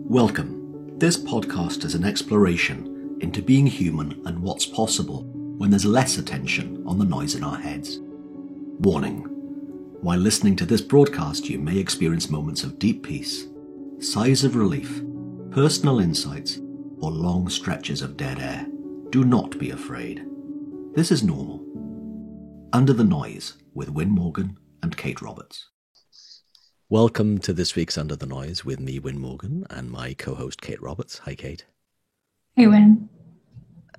Welcome. This podcast is an exploration into being human and what's possible when there's less attention on the noise in our heads. Warning. While listening to this broadcast, you may experience moments of deep peace, sighs of relief, personal insights, or long stretches of dead air. Do not be afraid. This is normal. Under the Noise with Win Morgan and Kate Roberts. Welcome to this week's Under the Noise with me, Win Morgan, and my co-host, Kate Roberts. Hi, Kate. Hey, Win.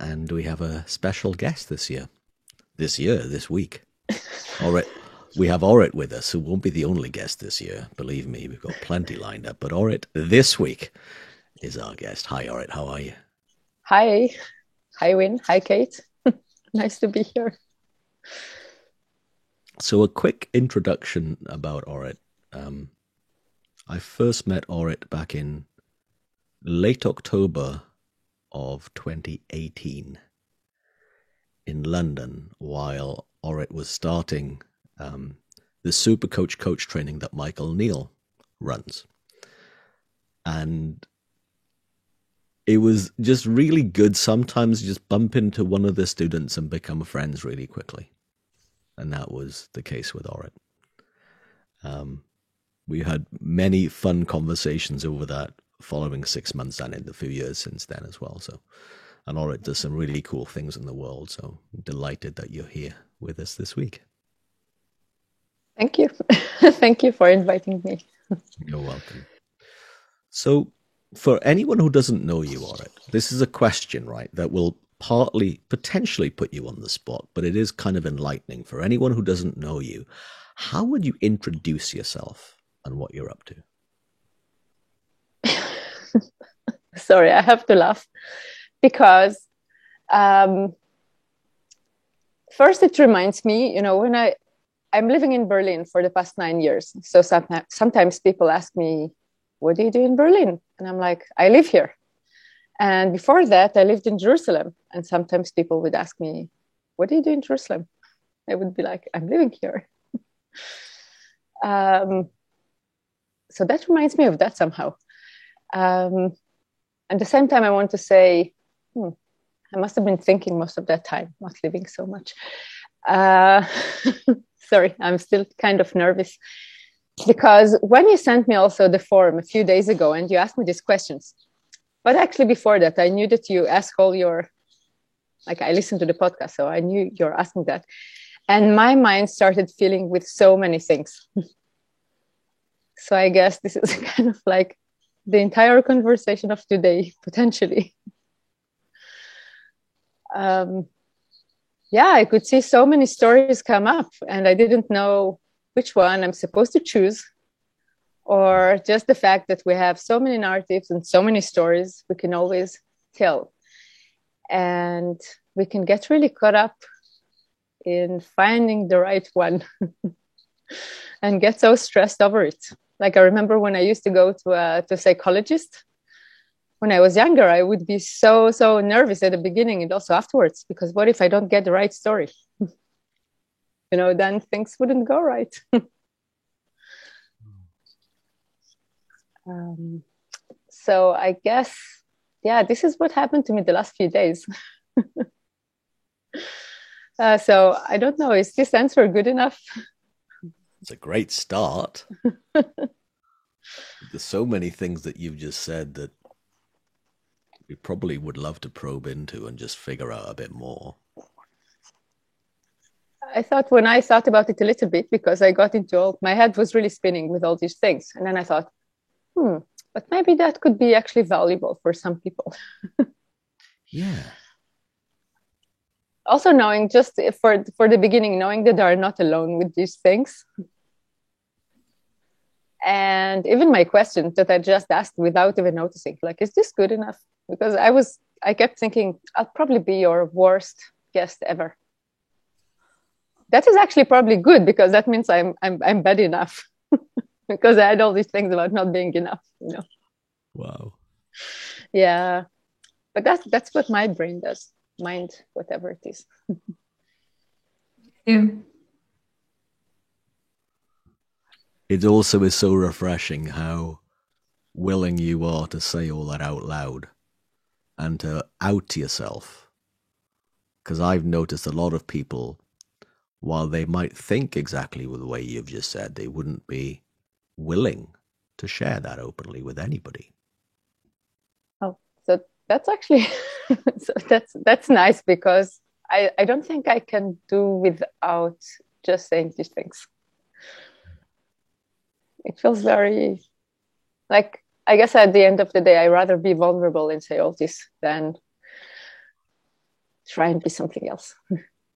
And we have a special guest this week. Orit. We have Orit with us, who won't be the only guest this year. Believe me, we've got plenty lined up. But Orit, this week, is our guest. Hi, Orit. How are you? Hi. Hi, Win. Hi, Kate. Nice to be here. So a quick introduction about Orit. I first met Orit back in late October of 2018 in London while Orit was starting the Super Coach training that Michael Neal runs. And it was just really good sometimes just bump into one of the students and become friends really quickly. And that was the case with Orit. We had many fun conversations over that following 6 months and in the few years since then as well. So, and Orit does some really cool things in the world. So I'm delighted that you're here with us this week. Thank you. Thank you for inviting me. You're welcome. So for anyone who doesn't know you, Orit, this is a question, right, that will potentially put you on the spot, but it is kind of enlightening. For anyone who doesn't know you, how would you introduce yourself and what you're up to? Sorry, I have to laugh because first it reminds me, when I'm living in Berlin for the past 9 years. So sometimes people ask me, what do you do in Berlin? And I'm like, I live here. And before that, I lived in Jerusalem. And sometimes people would ask me, what do you do in Jerusalem? I would be like, I'm living here. So that reminds me of that somehow. At the same time, I want to say, I must have been thinking most of that time, not living so much. Sorry, I'm still kind of nervous. Because when you sent me also the form a few days ago and you asked me these questions, but actually before that, I knew that you ask all your, I listened to the podcast, so I knew you're asking that. And my mind started filling with so many things. So I guess this is kind of like the entire conversation of today, potentially. I could see so many stories come up and I didn't know which one I'm supposed to choose, or just the fact that we have so many narratives and so many stories we can always tell. And we can get really caught up in finding the right one and get so stressed over it. Like I remember when I used to go to a psychologist when I was younger, I would be so nervous at the beginning and also afterwards, because what if I don't get the right story? Then things wouldn't go right. So I guess, this is what happened to me the last few days. So I don't know, is this answer good enough? It's a great start. There's so many things that you've just said that we probably would love to probe into and just figure out a bit more. I thought when I thought about it a little bit, because I got into my head was really spinning with all these things. And then I thought, but maybe that could be actually valuable for some people. Yeah. Also knowing, just for the beginning, knowing that they are not alone with these things. And even my questions that I just asked without even noticing, like, is this good enough? Because I kept thinking, I'll probably be your worst guest ever. That is actually probably good, because that means I'm bad enough. Because I had all these things about not being enough, Wow. Yeah. But that's what my brain does. Mind, whatever it is. Yeah. It also is so refreshing how willing you are to say all that out loud and to out yourself. Because I've noticed a lot of people, while they might think exactly the way you've just said, they wouldn't be willing to share that openly with anybody. Oh, so that's actually so that's nice, because I don't think I can do without just saying these things. It feels very like, I guess at the end of the day, I'd rather be vulnerable and say all this than try and be something else.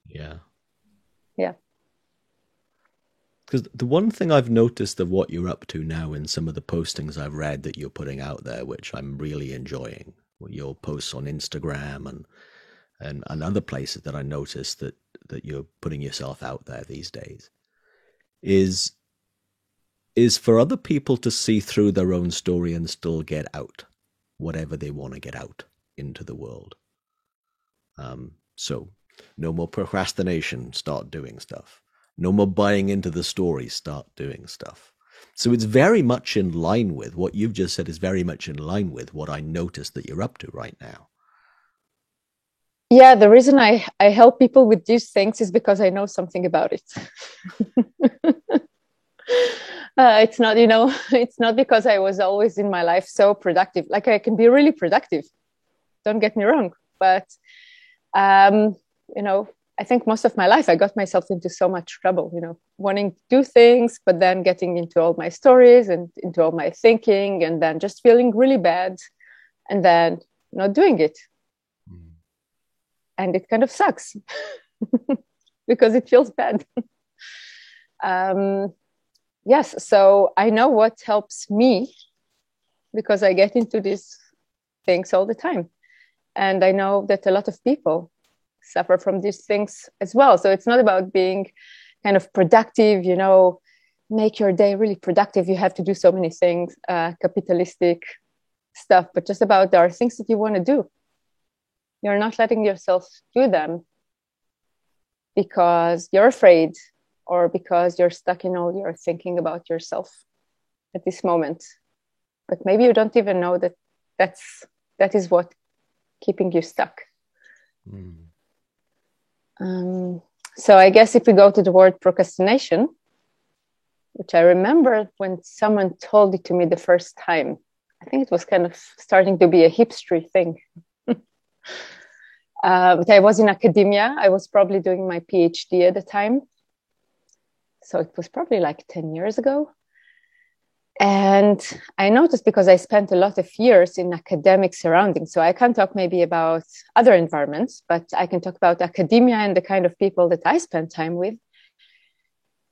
Yeah. Yeah. Because the one thing I've noticed of what you're up to now in some of the postings I've read that you're putting out there, which I'm really enjoying, your posts on Instagram and other places that I noticed that you're putting yourself out there these days, is for other people to see through their own story and still get out whatever they want to get out into the world. So no more procrastination, start doing stuff. No more buying into the story, start doing stuff. So it's very much in line with what you've just said, is very much in line with what I noticed that you're up to right now. Yeah, the reason I help people with these things is because I know something about it. It's not, it's not because I was always in my life so productive. Like, I can be really productive, don't get me wrong, but I think most of my life I got myself into so much trouble, wanting to do things, but then getting into all my stories and into all my thinking, and then just feeling really bad, and then not doing it. And it kind of sucks because it feels bad. Yes, so I know what helps me, because I get into these things all the time. And I know that a lot of people suffer from these things as well. So it's not about being kind of productive, make your day really productive. You have to do so many things, capitalistic stuff, but just about there are things that you want to do. You're not letting yourself do them because you're afraid, or because you're stuck in all your thinking about yourself at this moment. But maybe you don't even know that is what keeping you stuck. So I guess if we go to the word procrastination, which I remember when someone told it to me the first time, I think it was kind of starting to be a hipstery thing. But I was in academia. I was probably doing my PhD at the time. So it was probably like 10 years ago. And I noticed, because I spent a lot of years in academic surroundings, so I can't talk maybe about other environments, but I can talk about academia and the kind of people that I spent time with.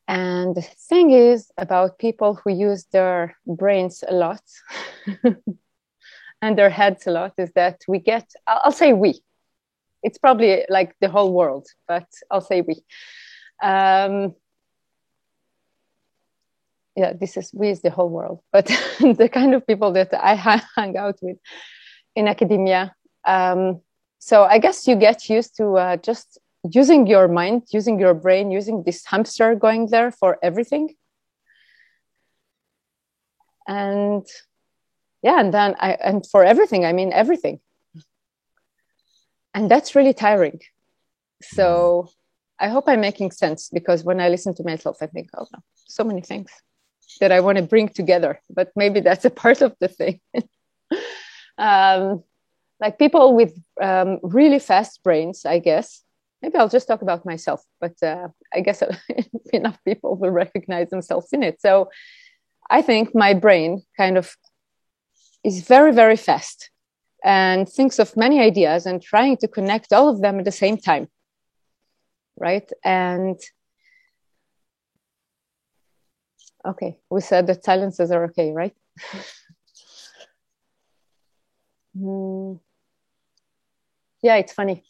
And the thing is about people who use their brains a lot and their heads a lot, is that we get, I'll say we, it's probably like the whole world, but I'll say we. Yeah, we is the whole world, but the kind of people that I hang out with in academia. So I guess you get used to just using your mind, using your brain, using this hamster going there for everything. And yeah, and for everything, I mean everything. And that's really tiring. So I hope I'm making sense, because when I listen to myself, I think, oh, no, so many things that I want to bring together, but maybe that's a part of the thing. Like people with really fast brains, I guess. Maybe I'll just talk about myself, but I guess enough people will recognize themselves in it. So I think my brain kind of is very, very fast and thinks of many ideas and trying to connect all of them at the same time, right? And okay, we said that silences are okay, right? Yeah, it's funny.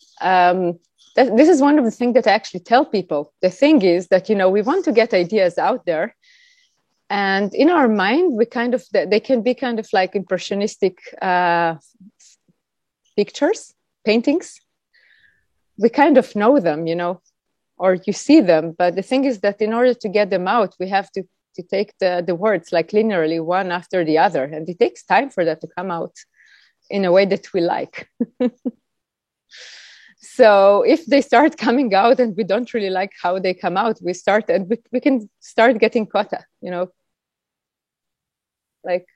This is one of the things that I actually tell people. The thing is that, we want to get ideas out there. And in our mind, they can be kind of like impressionistic pictures, paintings. We kind of know them, or you see them. But the thing is that in order to get them out, we have to to take the words like linearly one after the other. And it takes time for that to come out in a way that we like. So if they start coming out and we don't really like how they come out, we can start getting caught up, like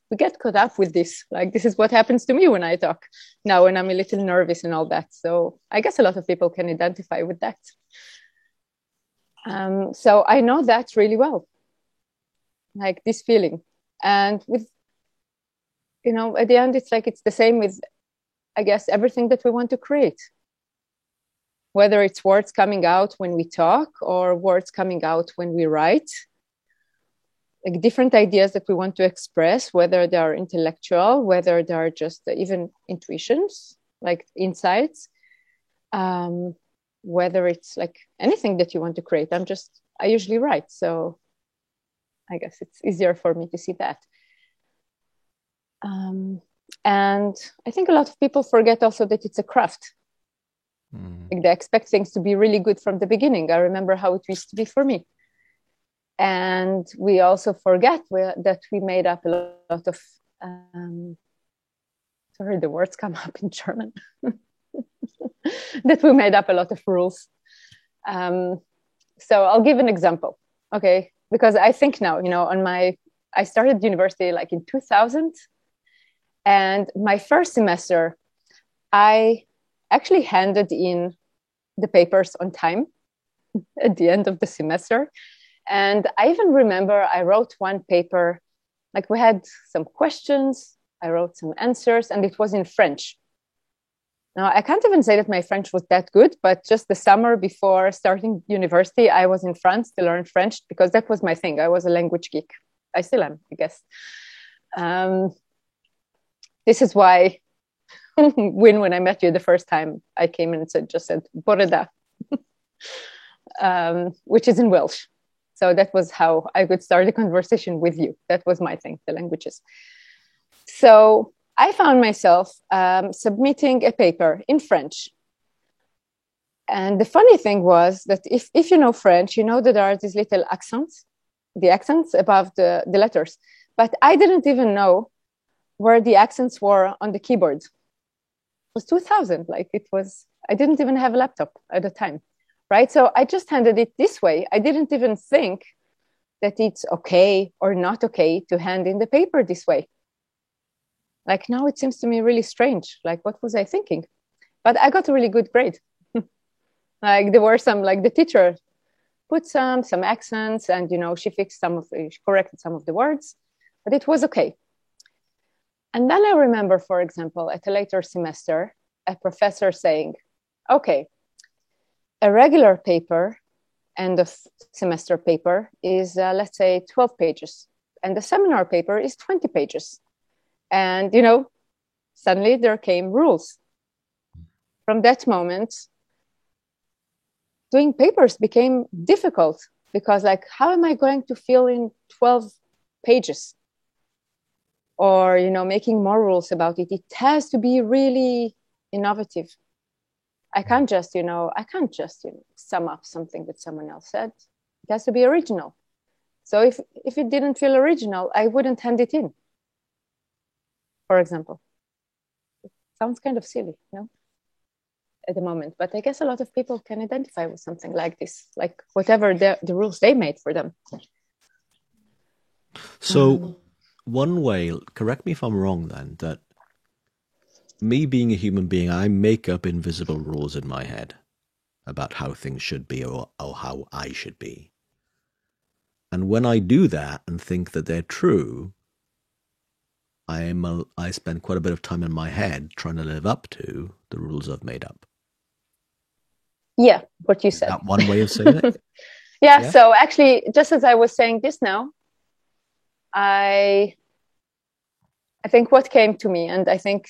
we get caught up with this. Like, this is what happens to me when I talk now, when I'm a little nervous and all that. So I guess a lot of people can identify with that. So I know that really well, like this feeling. And with, at the end, it's like, it's the same with, I guess, everything that we want to create. Whether it's words coming out when we talk or words coming out when we write, like different ideas that we want to express, whether they are intellectual, whether they are just even intuitions, like insights, whether it's like anything that you want to create. I usually write. So I guess it's easier for me to see that. And I think a lot of people forget also that it's a craft. Like they expect things to be really good from the beginning. I remember how it used to be for me. And we also forget that we made up a lot of, sorry, the words come up in German, that we made up a lot of rules. So I'll give an example, okay? Because I think now, I started university like in 2000, and my first semester, I actually handed in the papers on time at the end of the semester. And I even remember I wrote one paper, like we had some questions, I wrote some answers, and it was in French. Now, I can't even say that my French was that good, but just the summer before starting university, I was in France to learn French because that was my thing. I was a language geek. I still am, I guess. This is why when I met you the first time, I came and just said, Boreda, which is in Welsh. So that was how I could start a conversation with you. That was my thing, the languages. So I found myself submitting a paper in French. And the funny thing was that if you know French, you know that there are these little accents, the accents above the letters. But I didn't even know where the accents were on the keyboard. It was 2000, I didn't even have a laptop at the time, right? So I just handed it this way. I didn't even think that it's okay or not okay to hand in the paper this way. Like now it seems to me really strange. Like, what was I thinking? But I got a really good grade. Like there were some, like the teacher put some accents and, she she corrected some of the words, but it was okay. And then I remember, for example, at a later semester, a professor saying, okay, a regular paper, end of semester paper is, let's say 12 pages. And the seminar paper is 20 pages. And, suddenly there came rules. From that moment, doing papers became difficult because how am I going to fill in 12 pages? Or, making more rules about it. It has to be really innovative. I can't just sum up something that someone else said. It has to be original. So if it didn't feel original, I wouldn't hand it in, for example. It sounds kind of silly, at the moment. But I guess a lot of people can identify with something like this, like whatever the rules they made for them. So one way, correct me if I'm wrong then, that me being a human being, I make up invisible rules in my head about how things should be or how I should be. And when I do that and think that they're true, I spend quite a bit of time in my head trying to live up to the rules I've made up. Yeah, what you said. Is that one way of saying it? Yeah, so actually, just as I was saying this now, I think what came to me, and I think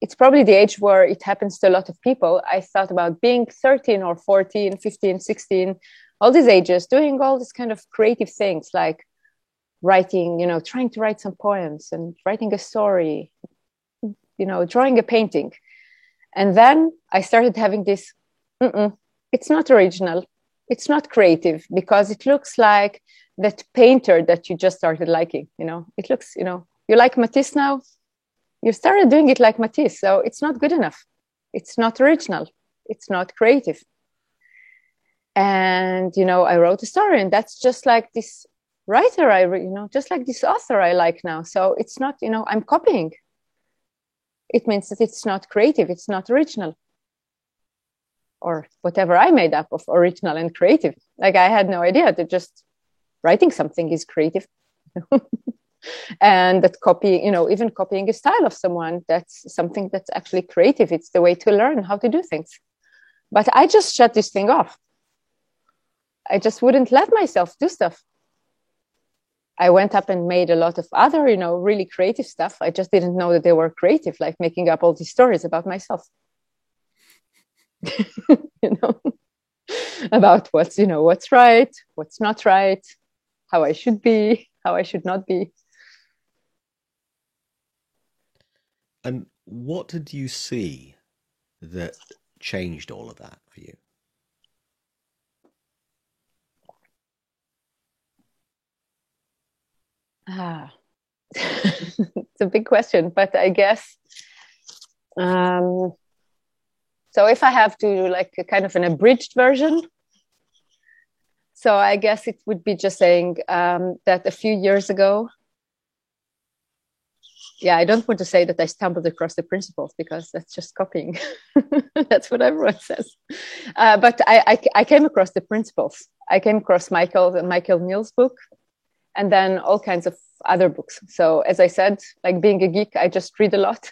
it's probably the age where it happens to a lot of people. I thought about being 13 or 14, 15, 16, all these ages, doing all this kind of creative things like writing, trying to write some poems and writing a story, drawing a painting. And then I started having this, it's not original. It's not creative because it looks like that painter that you just started liking. It looks, you like Matisse now. You started doing it like Matisse, so it's not good enough. It's not original. It's not creative. And I wrote a story, and that's just like this writer just like this author I like now. So it's not, I'm copying. It means that it's not creative. It's not original. Or whatever I made up of original and creative. Like I had no idea that just writing something is creative. And that even copying a style of someone, that's something that's actually creative. It's the way to learn how to do things. But I just shut this thing off. I just wouldn't let myself do stuff. I went up and made a lot of other, really creative stuff. I just didn't know that they were creative, like making up all these stories about myself. About what's right, what's not right, how I should be, how I should not be. And what did you see that changed all of that for you? It's a big question, but I guess so if I have to like a kind of an abridged version, so I guess it would be just saying that a few years ago, I don't want to say that I stumbled across the principles because that's just copying. That's what everyone says. But I came across the principles. I came across Michael Neill's book, and then all kinds of other books. So as I said, like being a geek, I just read a lot.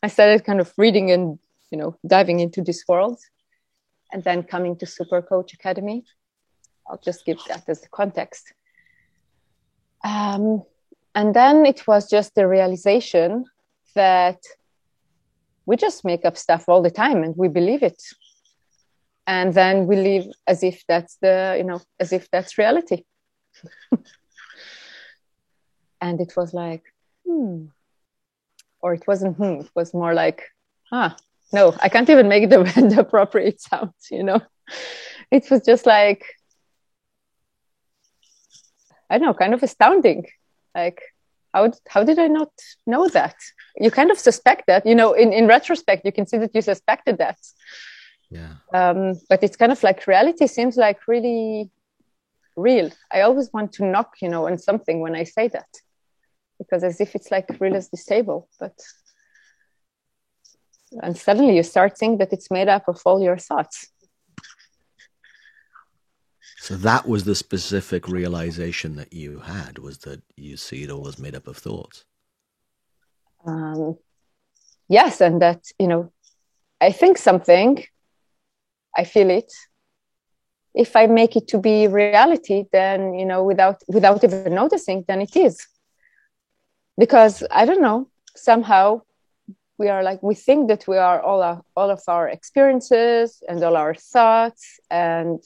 I started kind of reading and diving into this world, and then coming to Super Coach Academy. I'll just give that as the context. And then it was just the realization that we just make up stuff all the time and we believe it. And then we live as if that's as if that's reality. And it was like, or it wasn't, it was more like, no, I can't even make the appropriate sound, It was just like, I don't know, kind of astounding. Like, how did I not know that? You kind of suspect that, in retrospect, you can see that you suspected that. Yeah. But it's kind of like reality seems like really real. I always want to knock, on something when I say that, because as if it's like real as this table, and suddenly you start seeing that it's made up of all your thoughts. So that was the specific realization that you had, was that you see it all as made up of thoughts. Yes, and that, I think something, I feel it. If I make it to be reality, then, without even noticing, then it is. Because, I don't know, somehow we are like, we think that we are all of our experiences and all our thoughts, and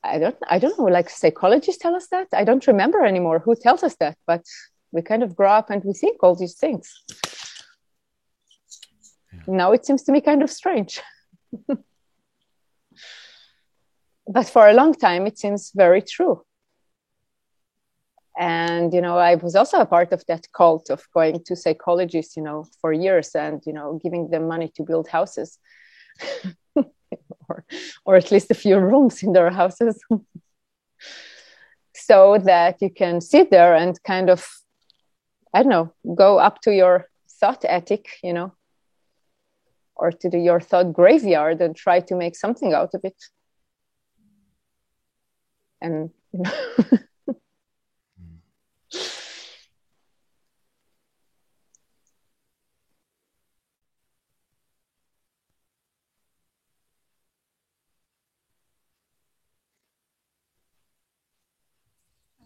I don't know, like psychologists tell us that. I don't remember anymore who tells us that, but we kind of grow up and we think all these things. Yeah. Now it seems to me kind of strange. But for a long time, it seems very true. And, I was also a part of that cult of going to psychologists, for years and, giving them money to build houses. or at least a few rooms in their houses. So that you can sit there and kind of, I don't know, go up to your thought attic, or to your thought graveyard and try to make something out of it. And,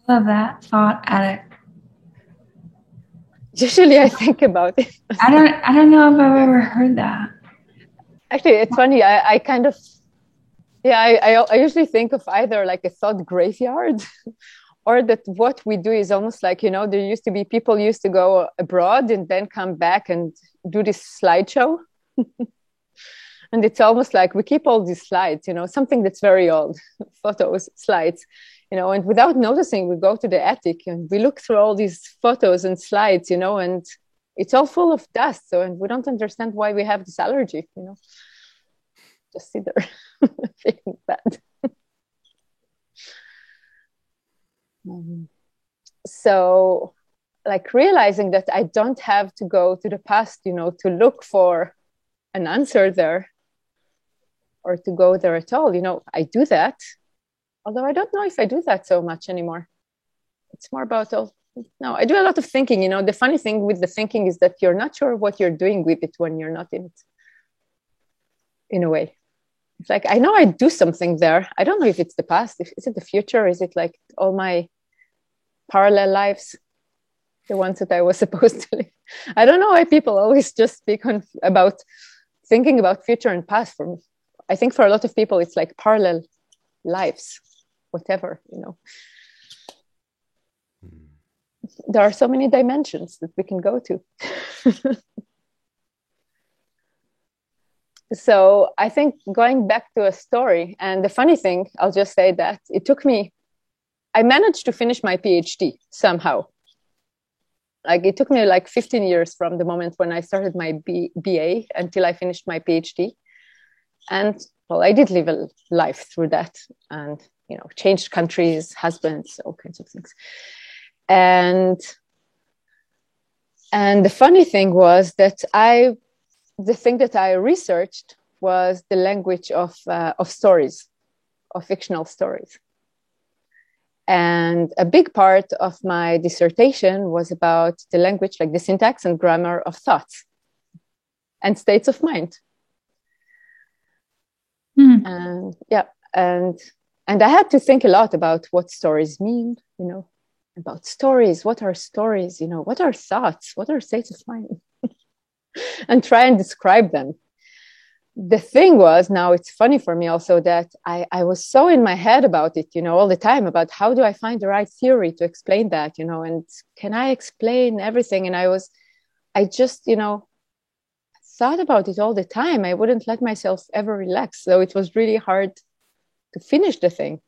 Love that thought attic. Usually I think about it. I don't know if I've ever heard that. Actually, it's funny. I kind of, I usually think of either like a thought graveyard or that what we do is almost like, there used to be people used to go abroad and then come back and do this slideshow. And it's almost like we keep all these slides, something that's very old, photos, slides, and without noticing, we go to the attic and we look through all these photos and slides, and it's all full of dust. So, and we don't understand why we have this allergy, just sit there feeling bad. So, like realizing that I don't have to go to the past, to look for an answer there or to go there at all. I do that, although I don't know if I do that so much anymore. It's more about, no, I do a lot of thinking. The funny thing with the thinking is that you're not sure what you're doing with it when you're not in it, in a way. It's like, I know I do something there. I don't know if it's the past. Is it the future? Is it like all my parallel lives? The ones that I was supposed to live. I don't know why people always just speak about thinking about future and past. I think for a lot of people, it's like parallel lives, whatever, There are so many dimensions that we can go to. So I think going back to a story, and the funny thing, I'll just say that I managed to finish my PhD somehow. Like it took me like 15 years from the moment when I started my BA until I finished my PhD. And well, I did live a life through that and, changed countries, husbands, all kinds of things. And the funny thing was that the thing that I researched was the language of stories, of fictional stories. And a big part of my dissertation was about the language, like the syntax and grammar of thoughts and states of mind. And I had to think a lot about what stories mean, about stories. What are stories? What are thoughts? What are states of mind? And try and describe them. The thing was, now it's funny for me also that I was so in my head about it, all the time about how do I find the right theory to explain that, and can I explain everything? And I just, thought about it all the time. I wouldn't let myself ever relax. So it was really hard to finish the thing.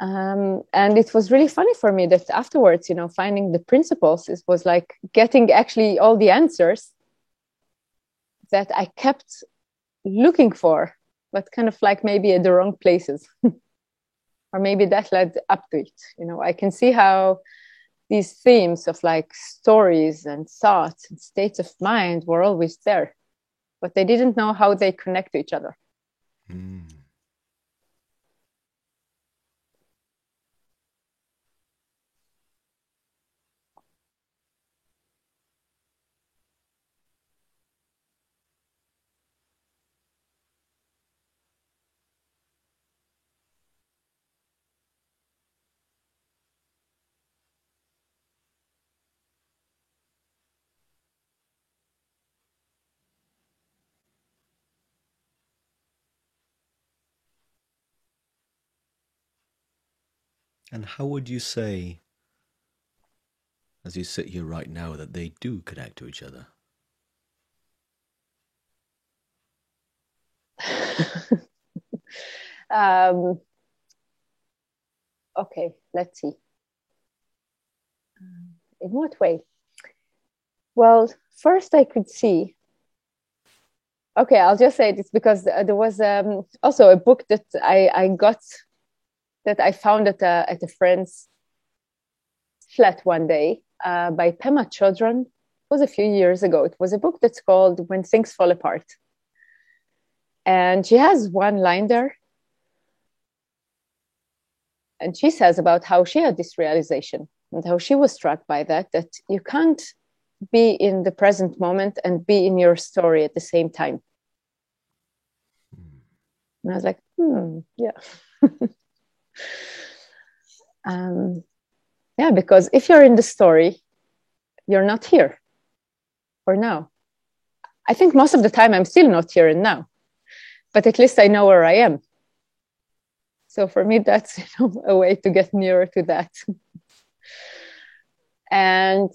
And it was really funny for me that afterwards, finding the principles, it was like getting actually all the answers that I kept looking for, but kind of like maybe at the wrong places. Or maybe that led up to it. I can see how these themes of like stories and thoughts and states of mind were always there, but they didn't know how they connect to each other. And how would you say, as you sit here right now, that they do connect to each other? Okay, let's see. In what way? Well, first I could see. Okay, I'll just say this because there was also a book that I got, that I found at a friend's flat one day by Pema Chodron. It was a few years ago. It was a book that's called When Things Fall Apart. And she has one line there. And she says about how she had this realization and how she was struck by that you can't be in the present moment and be in your story at the same time. And I was like, yeah. Yeah, because if you're in the story, you're not here or now. I think most of the time I'm still not here and now, but at least I know where I am. So for me, that's a way to get nearer to that. And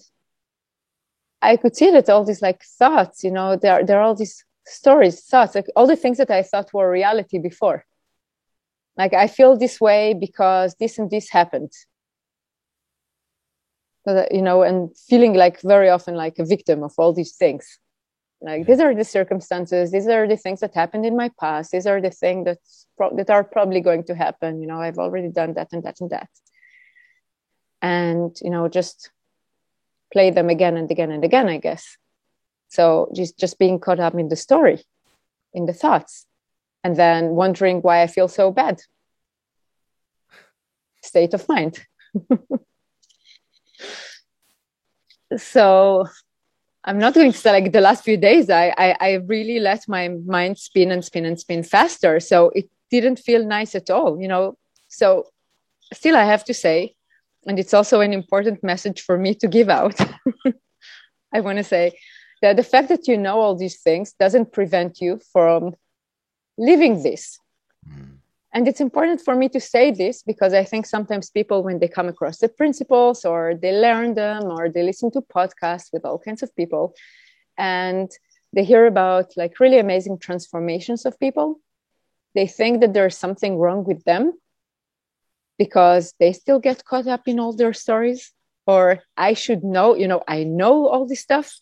I could see that all these like thoughts, you know, there are all these stories, thoughts, like all the things that I thought were reality before. Like, I feel this way because this and this happened. So that, you know, and feeling like very often like a victim of all these things. Like, these are the circumstances, these are the things that happened in my past, these are the things that are probably going to happen. You know, I've already done that and that and that. And, you know, just play them again and again and again, I guess. So just being caught up in the story, in the thoughts, and then wondering why I feel so bad. State of mind. So I'm not going to say like the last few days, I really let my mind spin and spin and spin faster. So it didn't feel nice at all, you know. So still I have to say, and it's also an important message for me to give out. I want to say that the fact that you know all these things doesn't prevent you from living this. And it's important for me to say this because I think sometimes people, when they come across the principles or they learn them or they listen to podcasts with all kinds of people and they hear about like really amazing transformations of people, they think that there's something wrong with them because they still get caught up in all their stories. Or I should know, you know, I know all this stuff.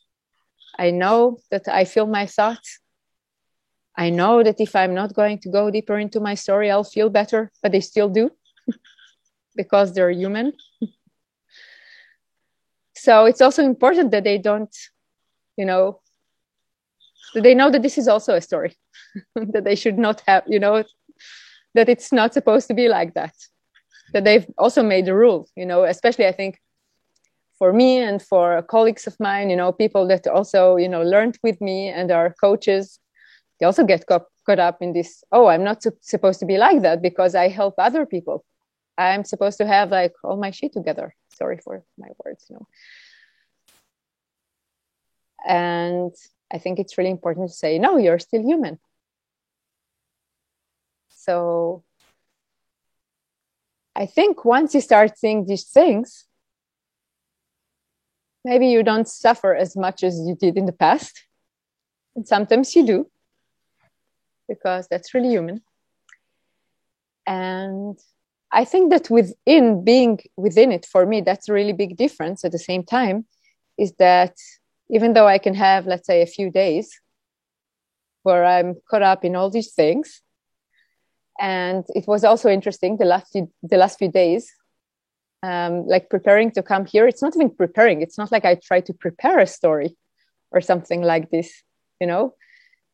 I know that I feel my thoughts. I know that if I'm not going to go deeper into my story, I'll feel better, but they still do because they're human. So it's also important that they don't, you know, that they know that this is also a story, that they should not have, you know, that it's not supposed to be like that, that they've also made a rule, you know, especially I think for me and for colleagues of mine, you know, people that also, you know, learned with me and are coaches. They also get caught up in this, oh, I'm not supposed to be like that because I help other people. I'm supposed to have like all my shit together. Sorry for my words, you know. And I think it's really important to say, no, you're still human. So I think once you start seeing these things, maybe you don't suffer as much as you did in the past. And sometimes you do, because that's really human. And I think that being within it, for me, that's a really big difference at the same time, is that even though I can have, let's say, a few days where I'm caught up in all these things, and it was also interesting the last few days, like preparing to come here. It's not even preparing. It's not like I try to prepare a story or something like this, you know.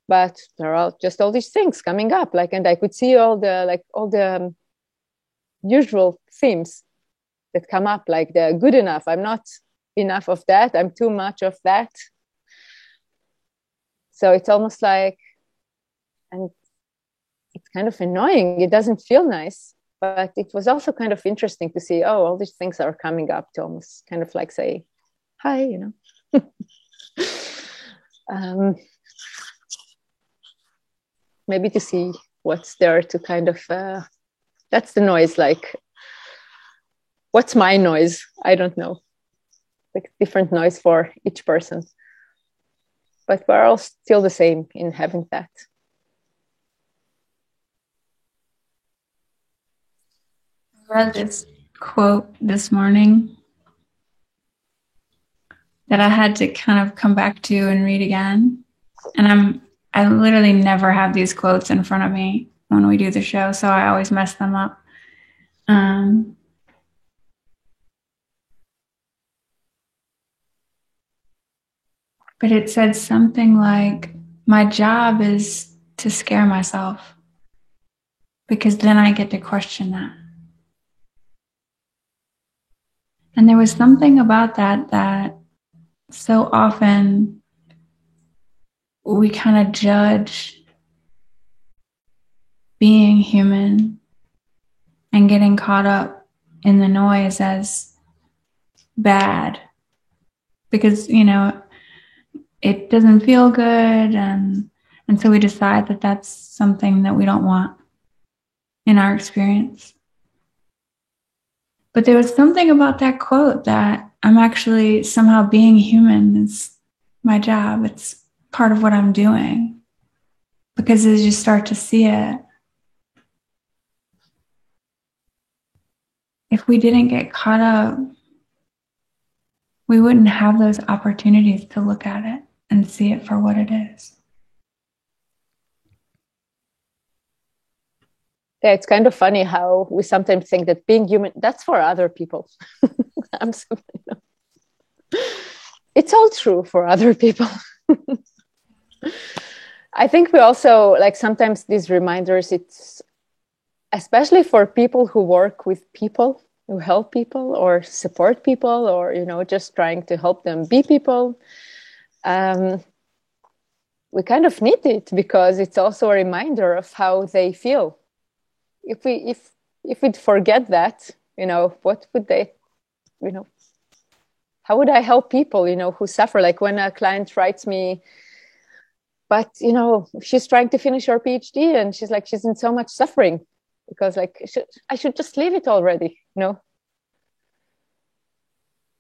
But there are just all these things coming up, like, and I could see all the usual themes that come up, like the good enough. I'm not enough of that. I'm too much of that. So it's almost like, and it's kind of annoying. It doesn't feel nice, but it was also kind of interesting to see, oh, all these things are coming up, to almost kind of like say, hi, you know. Maybe to see what's there to kind of, that's the noise, like, what's my noise? I don't know. Like different noise for each person. But we're all still the same in having that. I read this quote this morning that I had to kind of come back to and read again. And I literally never have these quotes in front of me when we do the show, so I always mess them up. But it said something like, my job is to scare myself because then I get to question that. And there was something about that so often we kind of judge being human and getting caught up in the noise as bad because, you know, it doesn't feel good. And so we decide that that's something that we don't want in our experience. But there was something about that quote that I'm actually somehow being human is my job. It's part of what I'm doing. Because as you start to see it, if we didn't get caught up, we wouldn't have those opportunities to look at it and see it for what it is. Yeah, it's kind of funny how we sometimes think that being human, that's for other people. It's all true for other people. I think we also, like, sometimes these reminders, it's especially for people who work with people, who help people or support people, or, you know, just trying to help them be people. We kind of need it because it's also a reminder of how they feel. If we'd forget that, you know, what would they, you know, how would I help people, you know, who suffer? Like when a client writes me, but, you know, she's trying to finish her PhD and she's like, she's in so much suffering because, like, I should just leave it already, you know?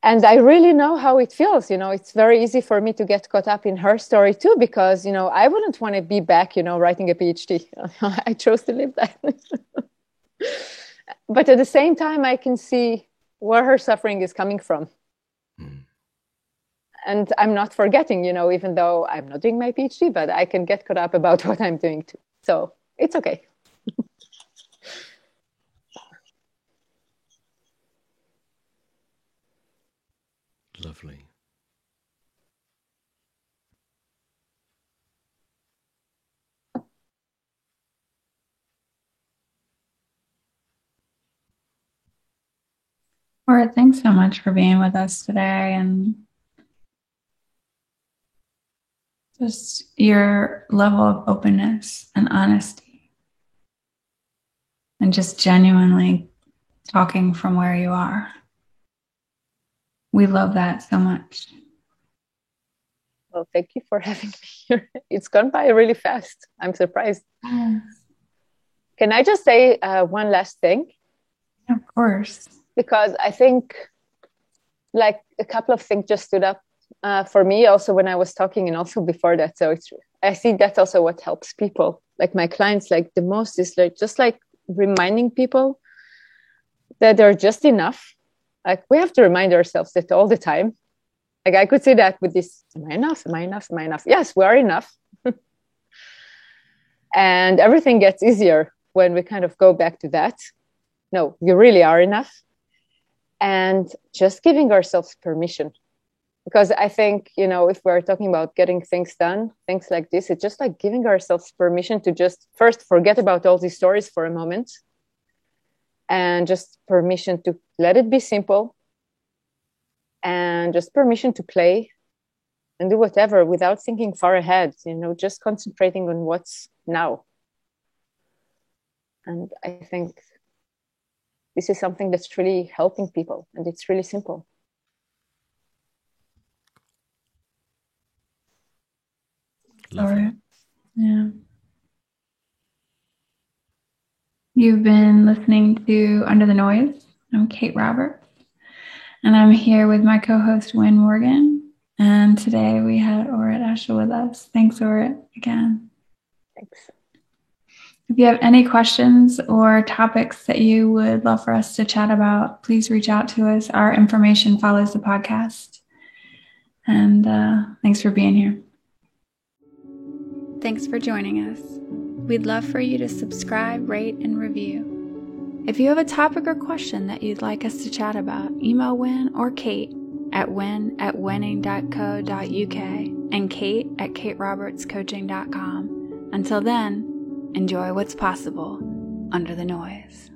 And I really know how it feels, you know. It's very easy for me to get caught up in her story too, because, you know, I wouldn't want to be back, you know, writing a PhD. I chose to live that. But at the same time, I can see where her suffering is coming from. And I'm not forgetting, you know, even though I'm not doing my PhD, but I can get caught up about what I'm doing too. So it's okay. Lovely. Laura, thanks so much for being with us today and just your level of openness and honesty and just genuinely talking from where you are. We love that so much. Well, thank you for having me here. It's gone by really fast. I'm surprised. Yes. Can I just say one last thing? Of course. Because I think, like, a couple of things just stood up for me also when I was talking and also before that. So I think that's also what helps people. Like my clients, like the most is like just like reminding people that they're just enough. Like we have to remind ourselves that all the time. Like I could say that with this, am I enough? Am I enough? Am I enough? Yes, we are enough. And everything gets easier when we kind of go back to that. No, you really are enough. And just giving ourselves permission. Because I think, you know, if we're talking about getting things done, things like this, it's just like giving ourselves permission to just first forget about all these stories for a moment. And just permission to let it be simple. And just permission to play and do whatever without thinking far ahead, you know, just concentrating on what's now. And I think this is something that's really helping people, and it's really simple. Lovely. Yeah. You've been listening to Under the Noise. I'm Kate Roberts, and I'm here with my co-host, Wynn Morgan. And today we had Orit Eshel with us. Thanks, Orit, again. Thanks. If you have any questions or topics that you would love for us to chat about, please reach out to us. Our information follows the podcast. And thanks for being here. Thanks for joining us. We'd love for you to subscribe, rate, and review. If you have a topic or question that you'd like us to chat about, email Wynn or Kate at wynn@winning.co.uk and Kate at katerobertscoaching.com. Until then, enjoy what's possible under the noise.